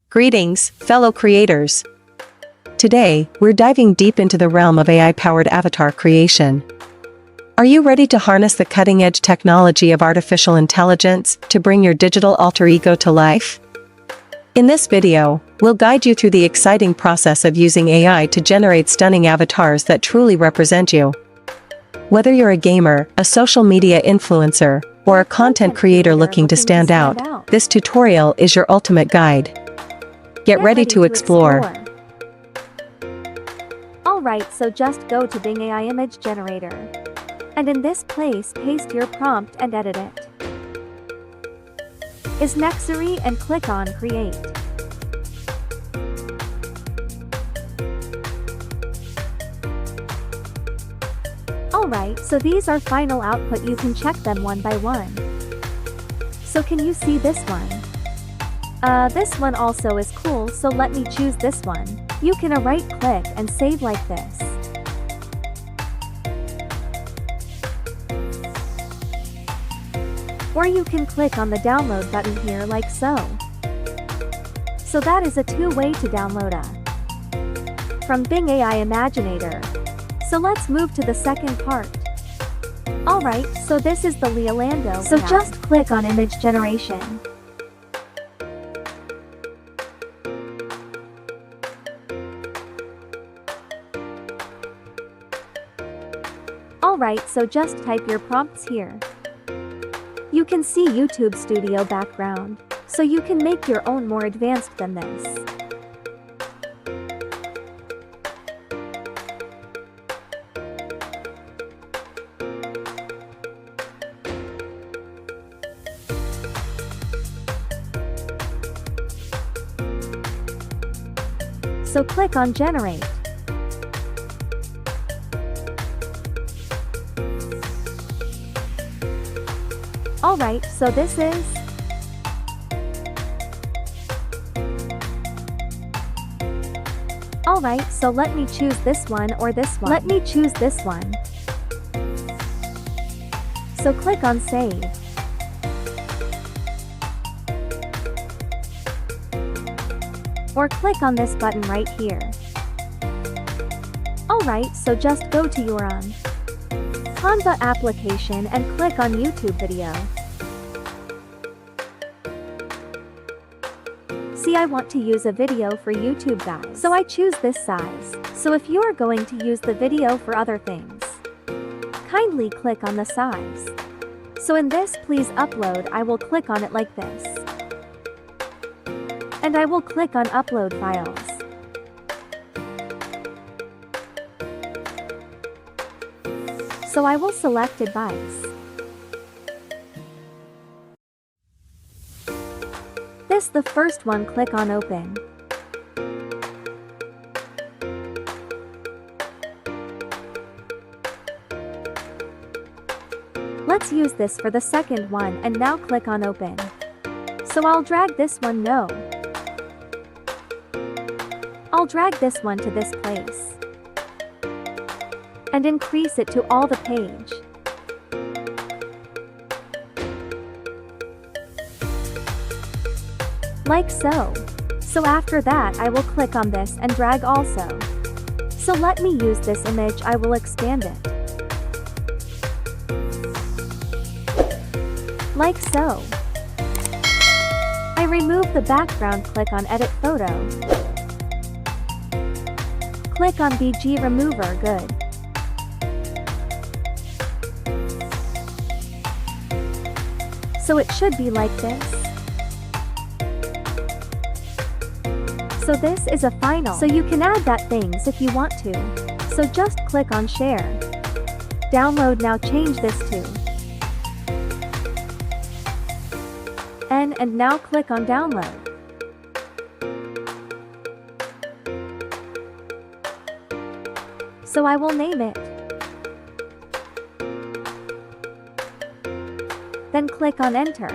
Greetings, fellow creators. Today, we're diving deep into the realm of AI-powered avatar creation. Are you ready to harness the cutting-edge technology of artificial intelligence to bring your digital alter ego to life? In this video, we'll guide you through the exciting process of using AI to generate stunning avatars that truly represent you. Whether you're a gamer, a social media influencer, or a content creator looking to stand out, this tutorial is your ultimate guide. Get ready to explore. Alright, so just go to Bing AI Image Generator. And in this place, paste your prompt and edit it. Is necessary and click on Create. Alright, so these are final output. You can check them one by one. So can you see this one? This one also is cool, so let me choose this one. You can right click and save like this. Or you can click on the download button here like so. So that is a two-way to download from Bing AI Imaginator. So let's move to the second part. Alright, so this is the Leolando. So just click on image generation. Alright, so just type your prompts here. You can see YouTube Studio background, so you can make your own more advanced than this. So click on Generate. Alright, so this is Alright, so let me choose this one or this one. Let me choose this one. So click on Save. Or click on this button right here. Alright, so just go to your Canva application and click on YouTube video. See, I want to use a video for YouTube guys, so I choose this size. So if you are going to use the video for other things, kindly click on the size. So in this, please upload, I will click on it like this. And I will click on Upload Files. So I will select Advice. This the first one, click on Open. Let's use this for the second one and now click on Open. So I'll drag this one, no. I'll drag this one to this place. And increase it to all the page. Like so. So after that I will click on this and drag also. So let me use this image, I will expand it. Like so. I remove the background, click on Edit Photo. Click on BG Remover, good. So it should be like this. So this is a final. So you can add that things if you want to. So just click on Share. Download now, change this to N and now click on Download. So I will name it. Then click on Enter.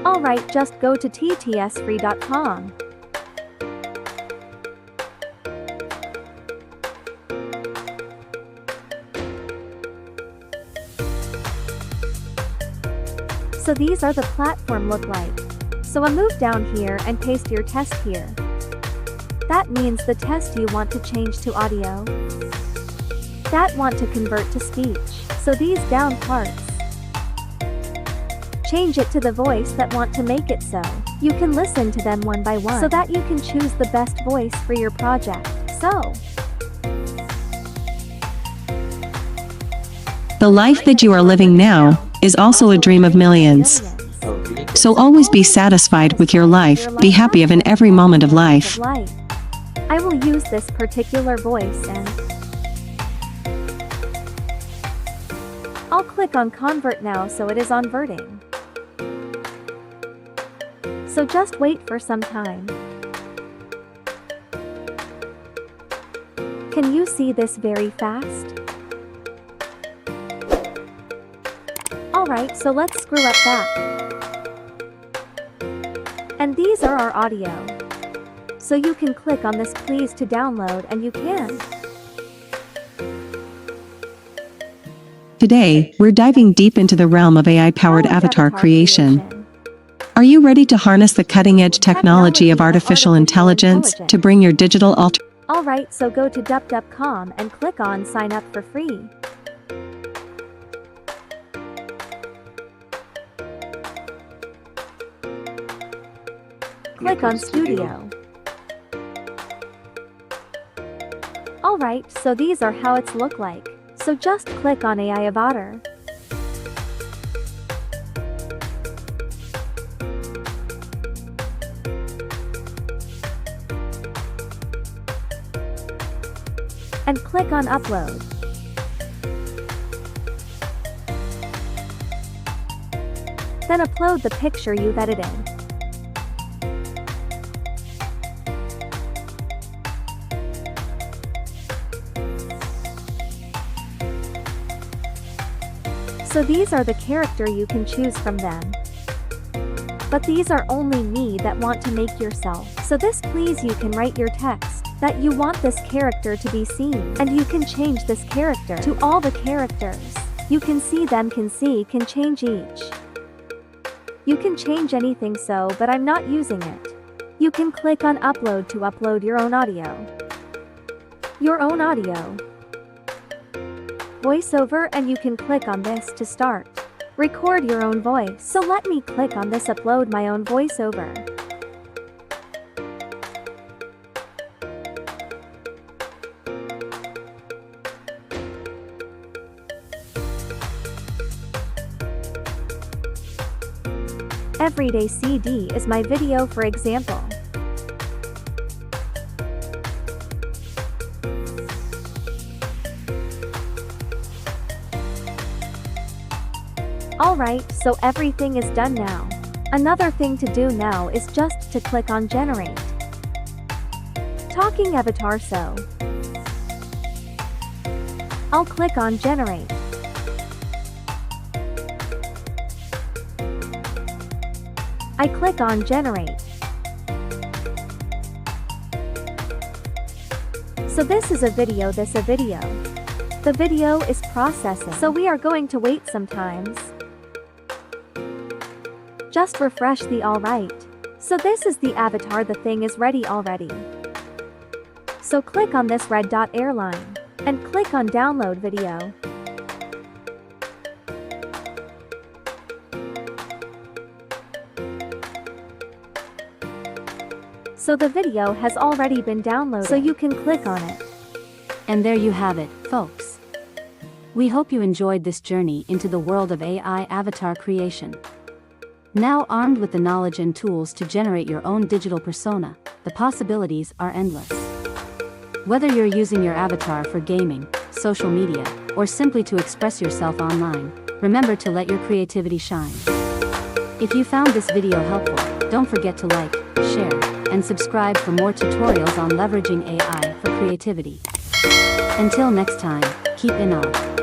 Alright, just go to TSSFREE.com. So these are the platform look like. So I move down here and paste your test here. That means the test you want to change to audio. That want to convert to speech. So these down parts. Change it to the voice that want to make it so. You can listen to them one by one so that you can choose the best voice for your project. So, The life that you are living now is also a dream of millions. So always be satisfied with your life, be happy of in every moment of life. I will use this particular voice and I'll click on convert now so it is converting. So just wait for some time. Can you see this very fast? Alright, so let's screw up that. And these are our audio. So you can click on this please to download and you can. Today, we're diving deep into the realm of AI-powered avatar creation. Are you ready to harness the cutting-edge technology of artificial intelligence to bring your digital alter? Alright, so go to DupDup.com and click on sign up for free. Click on Studio. Alright, so these are how it's look like. So just click on AI Avatar. And click on Upload. Then upload the picture you've edited. So these are the character you can choose from them. But these are only me that want to make yourself. So this please you can write your text that you want this character to be seen. And you can change this character to all the characters. You can see them can change each. You can change anything so but I'm not using it. You can click on upload to upload your own audio. Your own audio. Voiceover and you can click on this to start. Record your own voice. So let me click on this upload my own voiceover. Everyday CD is my video for example. Alright, so everything is done now. Another thing to do now is just to click on generate. Talking avatar so. I'll click on generate. I click on generate. So this is a video, The video is processing, so we are going to wait sometimes. Just refresh the alright. So this is the avatar, the thing is ready already. So click on this red dot airline and click on download video. So the video has already been downloaded, so you can click on it. And there you have it, folks. We hope you enjoyed this journey into the world of AI avatar creation. Now armed with the knowledge and tools to generate your own digital persona, the possibilities are endless. Whether you're using your avatar for gaming, social media, or simply to express yourself online, remember to let your creativity shine. If you found this video helpful, don't forget to like, share, and subscribe for more tutorials on leveraging AI for creativity. Until next time, keep in awe.